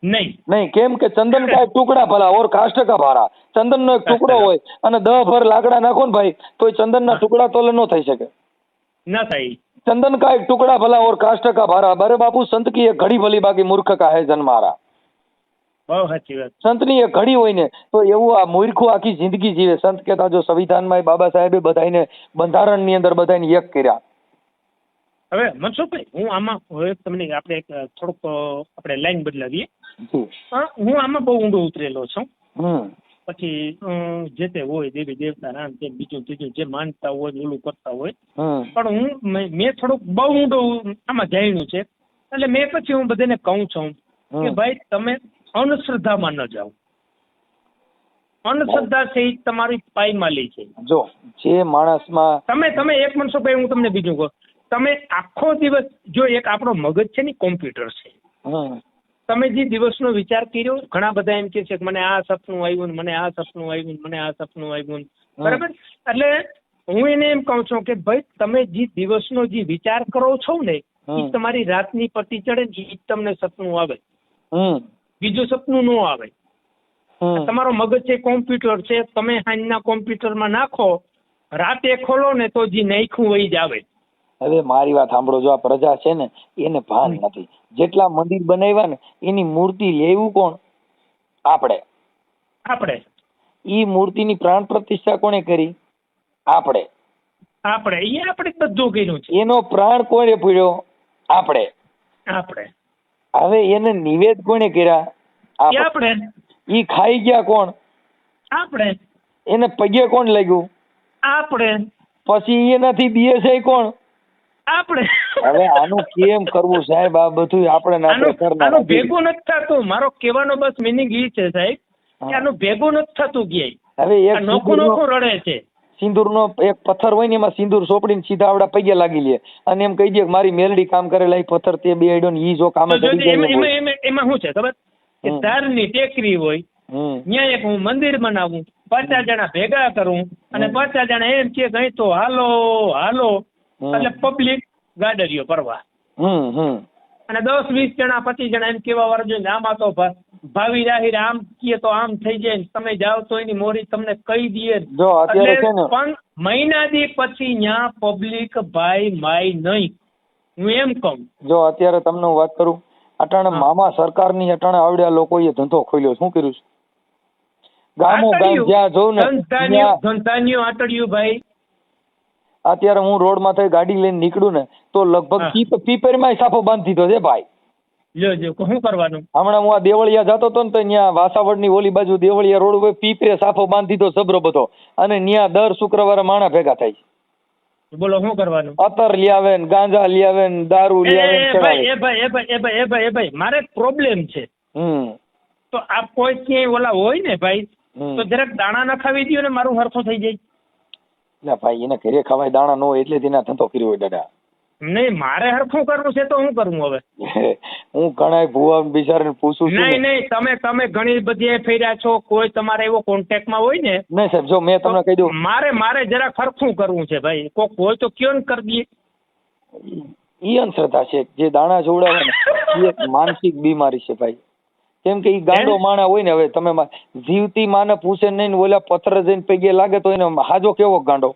નહીં. કેમ કે ચંદન કા એક ટુકડા ભલા ઓર કાષ્ટ કા ભારા. ચંદન નો એક ટુકડો હોય અને 10 ભર લાકડા નાખો ને ભાઈ તો ચંદન ના ટુકડા તોલે ન થઈ શકે. ના થાય. ચંદન કા એક ટુકડા ભલા ઓર કાષ્ટ કા ભારા. બરે બાપુ સંત કી એક ઘડી ભલી બાકી મૂર્ખ કા હે જન્મારા. બહુ સાચી વાત. સંતની એક ઘડી હોય ને તો એવું આ મૂર્ખું આખી જિંદગી જીવે. સંત કહેતા જો સંવિધાનમાં બાબા સાહેબે બધાને બંધારણની અંદર બધાને એક કર્યા. હવે મનસુખભાઈ હું આમાં હવે તમને આપણે થોડુંક આપણે લાઈન બદલાવીએ. હું આમાં બહુ ઊંડો ઉતરેલો છું. પછી જે તે હોય દેવી દેવતા રામ તેમ બીજું ત્રીજું જે માનતા હોય ઓલું કરતા હોય, પણ મેં થોડુંક બહુ ઊંડો આમાં જાણ્યું છે. એટલે મેં પછી હું બધાને કહું છું કે ભાઈ તમે અંધશ્રદ્ધામાં ન જાઓ. અંધશ્રદ્ધા છે એ તમારી પાયમાલી છે. જો જે માણસમાં તમે એક મનસુખભાઈ હું તમને બીજું કહું, તમે આખો દિવસ જો એક આપણો મગજ છે ને કોમ્પ્યુટર છે. તમે જે દિવસનો વિચાર કર્યો, ઘણા બધા એમ કે છે કે મને આ સપનું આવ્યું, મને આ સપનું આવ્યું, મને આ સપનું આવ્યું, બરાબર. એટલે હું એને એમ કહું છું કે ભાઈ તમે જે દિવસનો જે વિચાર કરો છો ને એ તમારી રાતની પતી ચડે ને એ તમને સપનું આવે, બીજું સપનું ન આવે. તમારો મગજ છે કોમ્પ્યુટર છે, તમે સાંજના કોમ્પ્યુટરમાં નાખો, રાતે ખોલો ને તો જે નાખ્યું વહી જ આવે. હવે મારી વાત સાંભળો, જો આ પ્રજા છે ને એને ભાન નથી. જેટલા મંદિર બનાવ્યા ને એની મૂર્તિ લેવું કોણ? આપણે. ઈ મૂર્તિની પ્રાણ પ્રતિષ્ઠા કોણે કરી? આપણે બધું કર્યું છે. એનો પ્રાણ કોણે પૂર્યો? આપણે. હવે એને નિવેદ કોણે કર્યા? આપણે. ઈ ખાઈ ગયા કોણ? આપણે. એને પગે કોણ લાગ્યું? આપણે. પછી એનાથી બીએસઆઈ કોણ? આપણે. હવે આનું કેમ કરવું સાહેબ? આ બધું આપણે આનું ભેગું નથી થતું. મારો કહેવાનો બસ મિનિંગ એ છે સાહેબ કે આનું ભેગું નથી થતું ક્યાંય. હવે એક નોખું રડે છે. સિંદૂરનો એક પથ્થર હોય ને એમાં સિંદૂર સોપડીને સીધા આવડા પગે લાગી લે અને એમ કહી દે કે મારી મેલડી કામ કરેલા પથ્થર તે બે આડ્યો ને ઈ જો કામ એમાં શું છે ખબર? કે ધારની ટેકરી હોય ત્યાં એક હું મંદિર બનાવું, 50 જણા ભેગા કરું અને 50 જણા એમ કે કઈ તો હાલો એટલે પબ્લિક ગાડરીઓ પરવા અને 10-20 જણા 25 જણા એમ કેવા વાળા જોઈએ આમાં તો ભાવી જાહેર આમ કીએ તો આમ થઈ જાય, તમે જાઓ તો એની મોરી તમને કહી દઈએ. પણ મહિના દી પછી ત્યાં પબ્લિક ભાઈ માય નહીં. હું એમ કહું, જો અત્યારે તમને હું વાત કરું, અટાણે મામા સરકારની અટાણે આવડ્યા લોકોએ ધંધો ખોલ્યો. શું કર્યું છે? ગામો ગામ જ્યાં જોઉં ને ધંધાનીઓ આટડ્યું ભાઈ. અત્યારે હું રોડ માંથી ગાડી લઈને નીકળું ને તો લગભગ પીપરમાં સાફો બાંધી દીધો છે ભાઈ. લ્યો શું કરવાનું? હમણાં હું આ દેવળિયા જતો હતો ને તો ત્યાં વાસાવડની ઓલી બાજુ દેવળિયા રોડ ઉપર પીપરે સાફો બાંધી દીધો સબરો બધો, અને ત્યાં દર શુક્રવારે માણા ભેગા થાય. બોલો શું કરવાનું? અત્તર લઈ આવે ને, ગાંજા લઈ આવે ને, દારૂ લઈ આવે ને ચડાવે. ભાઈ મારે પ્રોબ્લેમ છે. તો આ કોઈ ક્યાંય ઓલા હોય ને ભાઈ, તો જરાક દાણા નખાવી દો ને, મારું હરખું થઈ જાય. ના ભાઈ, એને ઘરે ખવાય દાણા ન હોય એટલે તેના ધંધો કર્યો હોય દાદા. નહીં, મારે હરખું કરવું છે તો હું કરવું હવે? હું ઘણા ભુવા બિચારાને પૂછું છું. નહીં, તમે ઘણી બધી ફેર્યા છો, કોઈ તમારે એવો કોન્ટેક્ટમાં હોય ને? નહીં સાહેબ, જો મેં તમને કહી દઉં, મારે જરા હરખું કરવું છે ભાઈ. કોક હોય તો કયો ને કરી દઈએ. ઈ અંધશ્રદ્ધા છે. જે દાણા જોડાવે ને એ એક માનસિક બીમારી છે ભાઈ. કેમ કે ઈ ગાંડો માણા હોય ને, હવે તમે જીવતી માને પૂછે નહીં ને ઓલા પથ્થર જઈને પગે લાગે તો એને હાજો કેવો ગાંડો?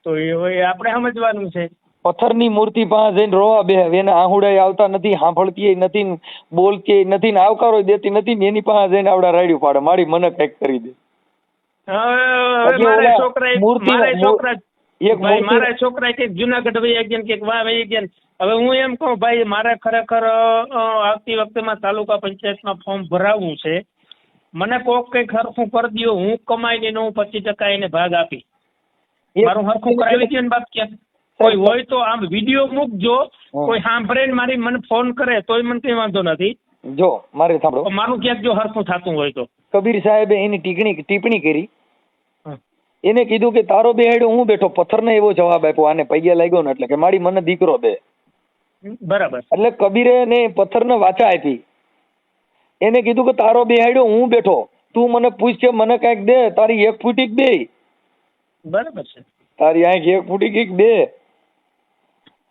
તો એ હોય આપણે સમજવાનું છે. પથ્થરની મૂર્તિ પાસે જઈને રોવા બે, એને આહુડાય આવતા નથી, સાંભળતી નથી, બોલતી નથી ને આવકારો દેતી નથી ને, એની પાસે જઈને આવડા રાડ્યું પાડે, મારી મને કઈક કરી દે. મારા છોકરા કે જુનાગઢ વહી ગયા કે વાહ વહી ગયા. હવે હું એમ કહું ભાઈ, મારે ખરેખર આવતી વખતે તાલુકા પંચાયતમાં ફોર્મ ભરાવવું છે. મને કોક કઈક હરખું કરી દો, હું કમાઈને હું 25% એને ભાગ આપી મારું હરખું કરાવી દો ને બાપ. ક્યાં કોઈ હોય તો આમ વિડીયો મૂકજો, કોઈ સાંભળે ને મારી મને ફોન કરે તોય મને કઈ વાંધો નથી. જો મારે સાંભળો, મારું ક્યાંક જો હરખું થતું હોય તો. કબીર સાહેબે એની ટિપ્પણી કરી, એને કીધું કે તારો બેહાડ્યો હું બેઠો, પથ્થરને એવો જવાબ આપ્યો, આને પૈયા લાગ્યો ને એટલે કે મારી મને દીકરો દે. બરાબર. એટલે કબીરે ને પથ્થરને વાચા આપી, એને કીધું કે તારો બેહાડ્યો હું બેઠો, તું મને પૂછ કે મને કઈક દે, તારી એક ફૂટી બે. બરાબર છે. તારી આંખ એક ફૂટી કઈક દે.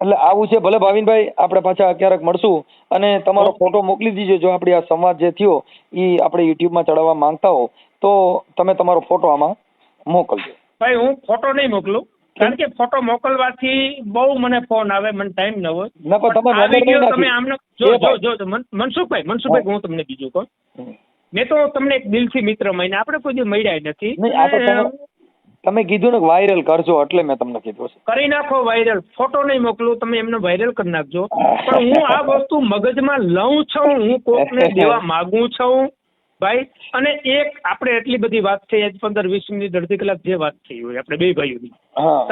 એટલે આવું છે. ભલે ભાવિનભાઈ, આપણે પાછા ક્યારેક મળશું, અને તમારો ફોટો મોકલી દીજો. જો આપણે આ સંવાદ જે થયો એ આપણે યુટ્યુબમાં ચડાવવા માંગતા હો તો તમે તમારો ફોટો આમાં મોકલજો. ભાઈ હું ફોટો નહીં મોકલું, કારણ કે ફોટો મોકલવાથી બહુ મને ફોન આવે, મને ટાઈમ ન હોય. ના પણ તમે આમને જો મનસુખભાઈ હું તમને બીજું કહું, મેં તો તમને એક દિલથી મિત્ર માન્યા, આપણે કોઈ દી મળ્યા નથી. તમે કીધું ને વાયરલ કરજો એટલે મેં તમને કીધું છે. કરી નાખો વાયરલ. ફોટો નહીં મોકલું, તમે એમને વાયરલ કરી નાખજો. પણ હું આ વસ્તુ મગજમાં લઉં છું, હું કોકને દેવા માંગુ છું ભાઈ. અને એક આપણે એટલી બધી વાત થઈ, 15-20 મિનિટ અડધી કલાક જે વાત થઈ હોય આપણે બે ભાઈઓની,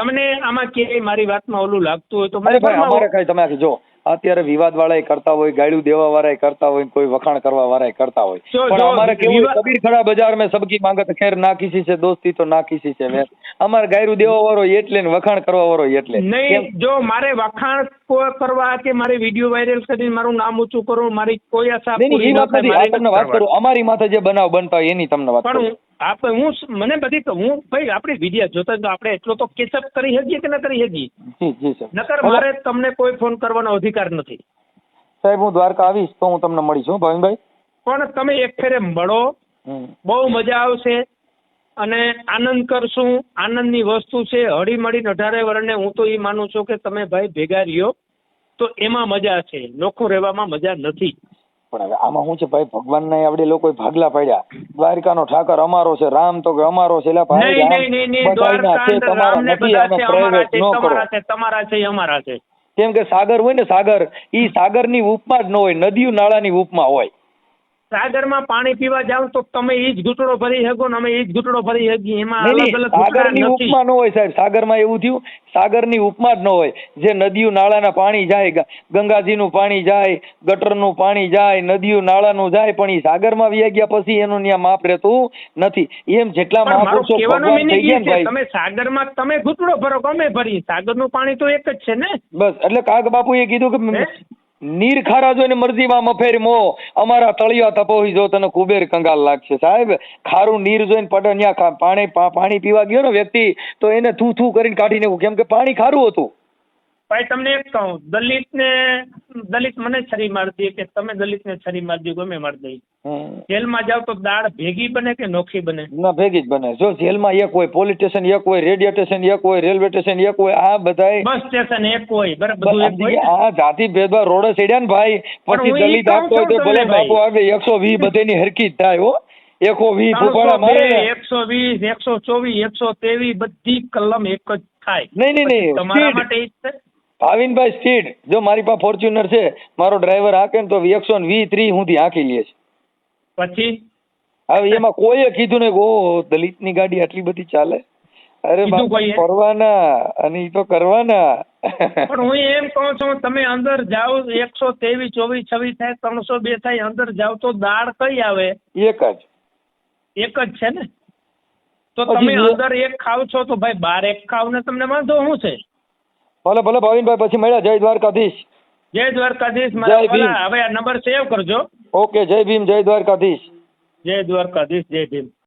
તમને આમાં ક્યાંય મારી વાતમાં ઓલું લાગતું હોય તો અમારે કઈ તમે જો અત્યારે વિવાદ વાળા કરતા હોય, ગાળું દેવા વાળા કરતા હોય, કોઈ વખાણ કરવા વાળા કરતા હોય, પણ અમારે કેવું કબીર ખડા બજાર મેં સબકી માંગત ખેર ના કિસી છે દોસ્તી તો ના કિસી છે મેં. અમારે ગાયરું દેવા વાળો એટલે ને વખાણ કરવા વાળો એટલે નહીં. જો મારે વખાણ કરવા કે મારે વિડીયો વાયરલ કરીને મારું નામ ઊંચું કરવું, મારી કોઈ આશા પૂરી ન થાય. તમને વાત કરું, અમારી માથે જે બનાવ બનતા હોય એની તમને વાત કરું. હું મને બધી હું ભાઈ આપણે વિડીયો જોતા તો આપણે એટલો તો કેચઅપ કરી શકીએ કે ન કરી શકીએ? નકર મારે તમને કોઈ ફોન કરવાનો અધિકાર નથી. સાહેબ હું દ્વારકા આવીશ તો હું તમને મળીશ ભાવિનભાઈ. પણ તમે એક ફેરે મળો, બહુ મજા આવશે અને આનંદ કરશું. આનંદની વસ્તુ છે. હળી મળીને 18 વર્ષને હું તો એ માનું છું કે તમે ભાઈ ભેગા રહ્યો તો એમાં મજા છે, નોખું રહેવામાં મજા નથી. પણ હવે આમાં શું છે ભાઈ, ભગવાન ના આવડે લોકો ભાગલા પડ્યા. દ્વારકાનો ઠાકર અમારો છે, રામ તો અમારો છે. તમારા છે અમારા છે. કેમ કે સાગર હોય ને, સાગર ઈ સાગર ની ઉપમાં જ ન હોય, નદીઓ નાળાની ઉપમાં હોય. સાગરમાં પાણી પીવા જાવ તો તમે ઈ જ ઘૂંટડો ભરી શકો ને અમે ઈ જ ઘૂંટડો ભરી શકીએ. એમાં સાગરની ઉપમા ન હોય સાહેબ. સાગરમાં એવું થયું, સાગરની ઉપમા જ ન હોય. જે નદીઓ નાળાના પાણી જાય, ગંગાજીનું પાણી જાય, ગટરનું પાણી જાય, નદીઓ નાળાનું જાય, પણ ઈ સાગરમાં વ્યા ગયા પછી એનું ત્યાં માપ રહેતું નથી. એમ જેટલા મહાપુરુષો ભગવાન થઈ ગયા ભાઈ, તમે સાગરમાં તમે ઘૂંટડો ભરો અમે ભરી, સાગરનું પાણી તો એક જ છે ને. બસ એટલે કાગ બાપુએ કીધું કે નીર ખારા જોઈને મરજીમાં મફેર મો, અમારા તળિયા તપોવી જો તને કુબેર કંગાલ લાગશે. સાહેબ ખારું નીર જોઈને પડે ત્યાં પાણી પીવા ગયો ને વ્યક્તિ તો એને થૂ થૂ કરીને કાઢી નાખ્યું, કેમ કે પાણી ખારું હતું. ભાઈ તમને એક કહું, દલિત મને છરી મારી દે કે તમે દલિતને છરી મારી દો, ગમે મારી દઈ. જેલમાં જાવ તો દાળ ભેગી બને કે નોખી બને? ના ભેગી જ બને. જો જેલમાં એક હોય, પોલીસ સ્ટેશન એક હોય, રેડિયો સ્ટેશન એક હોય, રેલવે સ્ટેશન એક હોય, આ બધા બસ સ્ટેશન એક હોય, બરાબર. આ જાતિ ભેદભાવ રોડે ચડ્યા ને ભાઈ, પછી દલિત આપતો હોય તો ભલે બાપુ આવે 120 બધાની હરકી જ થાય હો. 120 ફૂફાડા મારે, 120 124 123 બધી કલમ એક જ થાય. નહીં તમારા માટે ભાવિનભાઈ સ્પીડ જો મારી પાસે ફોર્ચ્યુનર છે, મારો ડ્રાઈવર હાકે ને તો 120 સુધી હાંકી લે છે. પછી હવે એમાં કોઈએ કીધું નહીં કે ઓહો દલિતની ગાડી આટલી બધી ચાલે. અરે કીધું બાપા, કોઈએ? ફરવાના અને ઈ તો કરવાના. પણ હું એમ કહું છું તમે અંદર જાઓ 123, 24, 26 થાય 302 થાય અંદર જાઓ તો દાળ કઈ આવે? એક જ. એક જ છે ને. તો હજી તમે બે- અંદર એક ખાવ છો તો ભાઈ બાર એક ખાવ ને તમને વાંધો શું છે? ભલે ભલે ભાવિનભાઈ, પછી મળ્યા. જય દ્વારકાધીશ. જય દ્વારકાધીશ. જય મારા ભીમ. વાલા, હવે આ નંબર સેવ કરજો. ઓકે, જય ભીમ, જય દ્વારકાધીશ. જય દ્વારકાધીશ, જય ભીમ.